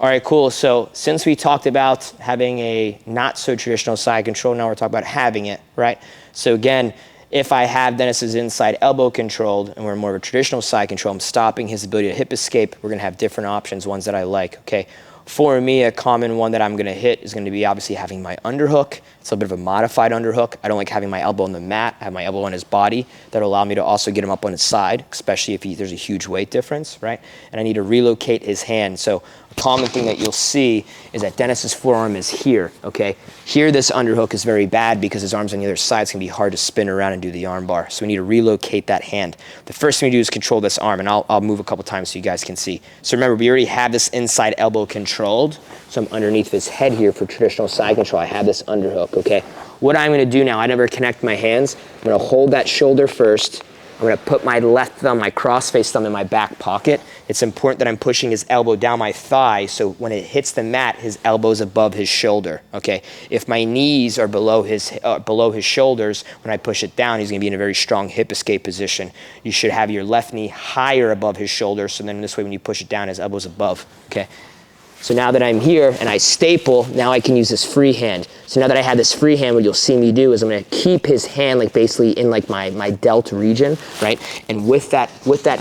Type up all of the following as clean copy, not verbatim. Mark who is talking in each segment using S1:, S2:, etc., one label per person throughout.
S1: All right, cool. So since we talked about having a not so traditional side control, now we're talking about having it, right? So again, if I have Dennis's inside elbow controlled and we're more of a traditional side control, I'm stopping his ability to hip escape. We're gonna have different options, ones that I like, okay? For me, a common one that I'm gonna hit is gonna be obviously having my underhook. It's a bit of a modified underhook. I don't like having my elbow on the mat. I have my elbow on his body. That'll allow me to also get him up on his side, especially if there's a huge weight difference, right? And I need to relocate his hand. So a common thing that you'll see is that Dennis's forearm is here, okay? Here, this underhook is very bad because his arm's on the other side. It's gonna be hard to spin around and do the arm bar. So we need to relocate that hand. The first thing we do is control this arm, and I'll move a couple times so you guys can see. So remember, we already have this inside elbow controlled. So I'm underneath his head here for traditional side control. I have this underhook, okay? What I'm gonna do now, I never connect my hands. I'm gonna hold that shoulder first. I'm gonna put my left thumb, my cross-face thumb in my back pocket. It's important that I'm pushing his elbow down my thigh so when it hits the mat, his elbow's above his shoulder, okay? If my knees are below his shoulders, when I push it down, he's gonna be in a very strong hip escape position. You should have your left knee higher above his shoulder, so then this way when you push it down, his elbow's above, okay? So now that I'm here and I staple, now I can use this free hand. So now that I have this free hand, what you'll see me do is I'm gonna keep his hand like basically in like my delt region, right? And with that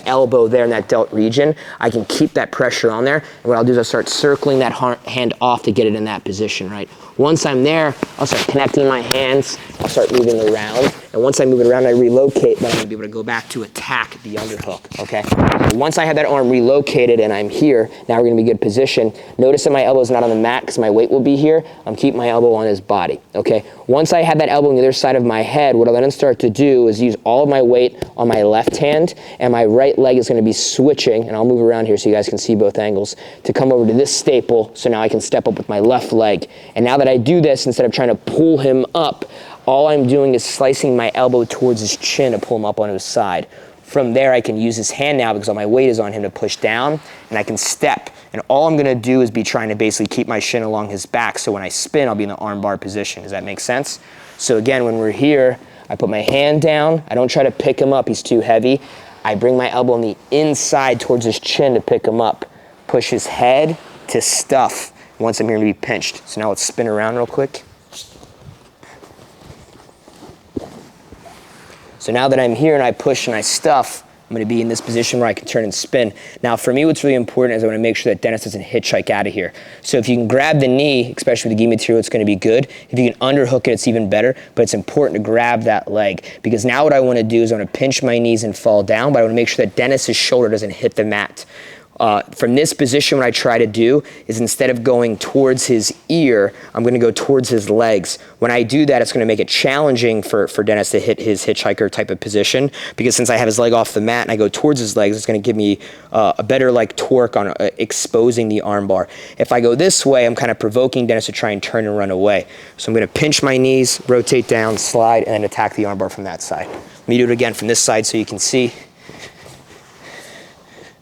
S1: elbow there in that delt region, I can keep that pressure on there. And what I'll do is I'll start circling that hand off to get it in that position, right? Once I'm there, I'll start connecting my hands. I'll start moving around. And once I move it around, I relocate, then I'm gonna be able to go back to attack the underhook, okay? So once I have that arm relocated and I'm here, now we're gonna be in good position. Notice that my elbow's not on the mat because my weight will be here. I'm keeping my elbow on his body, okay? Once I have that elbow on the other side of my head, what I'll then start to do is use all of my weight on my left hand, and my right leg is gonna be switching, and I'll move around here so you guys can see both angles, to come over to this staple, so now I can step up with my left leg. And now that I do this, instead of trying to pull him up, all I'm doing is slicing my elbow towards his chin to pull him up onto his side. From there, I can use his hand now because all my weight is on him to push down, and I can step. And all I'm gonna do is be trying to basically keep my shin along his back, so when I spin, I'll be in the arm bar position. Does that make sense? So again, when we're here, I put my hand down. I don't try to pick him up, he's too heavy. I bring my elbow on the inside towards his chin to pick him up. Push his head to stuff. Once I'm here to be pinched. So now let's spin around real quick. So now that I'm here and I push and I stuff, I'm gonna be in this position where I can turn and spin. Now for me, what's really important is I wanna make sure that Dennis doesn't hitchhike out of here. So if you can grab the knee, especially with the gi material, it's gonna be good. If you can underhook it, it's even better, but it's important to grab that leg, because now what I wanna do is I wanna pinch my knees and fall down, but I wanna make sure that Dennis's shoulder doesn't hit the mat. From this position, what I try to do is instead of going towards his ear, I'm gonna go towards his legs. When I do that, it's gonna make it challenging for Dennis to hit his hitchhiker type of position, because since I have his leg off the mat and I go towards his legs, it's gonna give me a better like torque on exposing the arm bar. If I go this way, I'm kind of provoking Dennis to try and turn and run away. So I'm gonna pinch my knees, rotate down, slide, and then attack the arm bar from that side. Let me do it again from this side so you can see.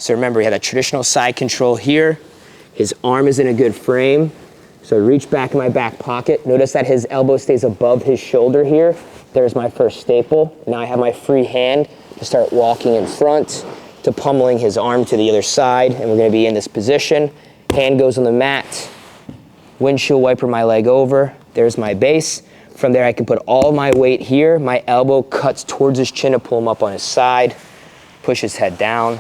S1: So remember, we have that traditional side control here. His arm is in a good frame. So I reach back in my back pocket. Notice that his elbow stays above his shoulder here. There's my first staple. Now I have my free hand to start walking in front, to pummeling his arm to the other side, and we're gonna be in this position. Hand goes on the mat. Windshield wiper my leg over. There's my base. From there, I can put all my weight here. My elbow cuts towards his chin to pull him up on his side. Push his head down.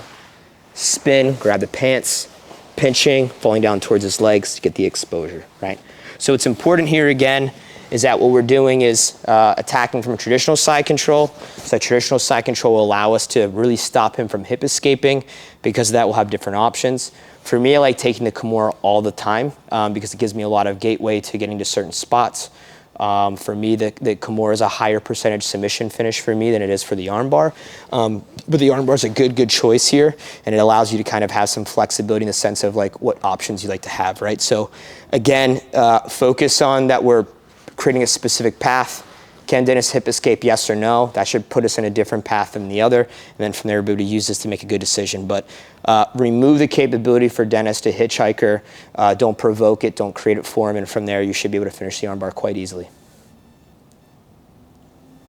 S1: Spin, grab the pants, pinching, falling down towards his legs to get the exposure, right? So what's important here again is that what we're doing is attacking from a traditional side control. So that traditional side control will allow us to really stop him from hip escaping. Because of that, we'll have different options. For me, I like taking the Kimura all the time because it gives me a lot of gateway to getting to certain spots. For me, the Kimura is a higher percentage submission finish for me than it is for the armbar. But the armbar is a good choice here, and it allows you to kind of have some flexibility in the sense of like what options you like to have, right? So again, focus on that we're creating a specific path. Can Dennis hip escape, yes or no? That should put us in a different path than the other. And then from there, we'll be able to use this to make a good decision. But remove the capability for Dennis to hitchhiker. Don't provoke it, don't create it for him. And from there, you should be able to finish the armbar quite easily.